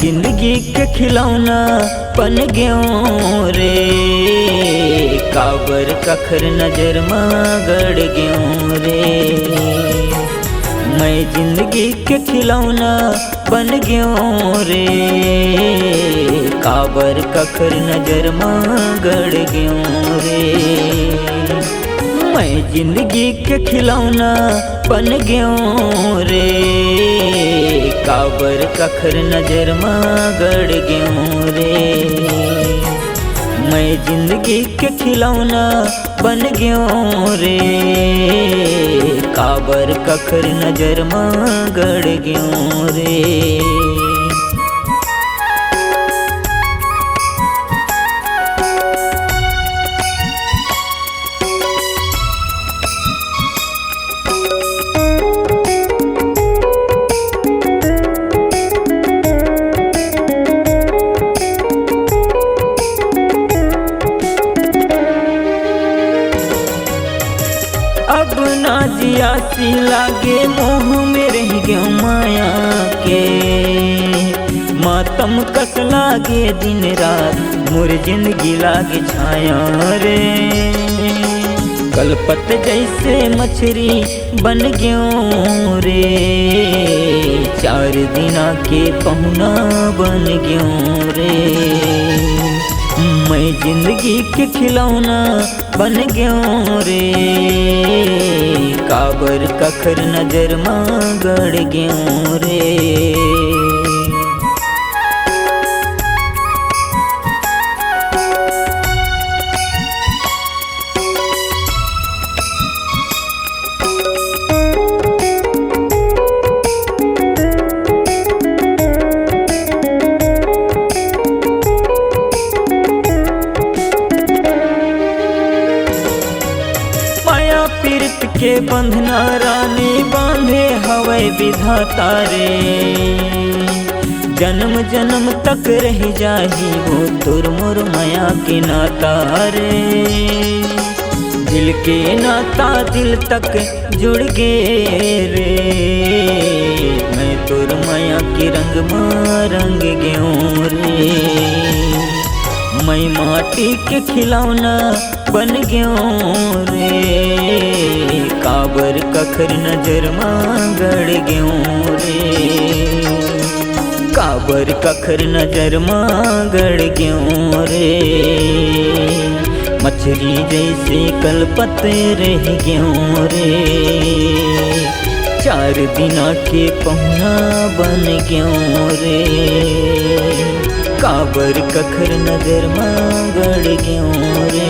जिंदगी के खिलौना बन गयो रे, काबर कखर नजर में गड़ गयो रे। मैं जिंदगी के खिलौना बन गयो रे, काबर कखर नजर में गड़ गयो रे। मैं जिंदगी के खिलौना बन गयो रे, काबर कखर नजर में गड़ गयो रे। मैं जिंदगी के खिलौना बन गयो रे, काबर कखर नजर में गड़ गयो रे। अब ना जियासी लागे मोह में रह गयो माया के, मातम कस लागे दिन रात मोर जिंदगी लागे छाया रे। कलपत जैसे मछली बन गयो रे, 4 दिना के पहुना बन गयो रे। मैं जिंदगी के खिलौना बन गयो रे, काबर कखर नजर में गड़ गयो रे। पीरत के बंधना रानी बांधे हवे विधाता रे, जन्म जन्म तक रह जाही वो तुर मोर माया के नाता रे। दिल के नाता दिल तक जुड़ गे रे, मैं तुर माया के रंग में रंग गयो रे। मैं माटी के खिलौना बन गयो रे, काबर कखर नजर में गड़ गयो रे। काबर कखर नजर में गड़ गयो रे, मछली जैसे कलपत रह गयो रे। 4 दिना के पहुना बन गयो रे, काबर कखर नजर में गड़ गयो रे।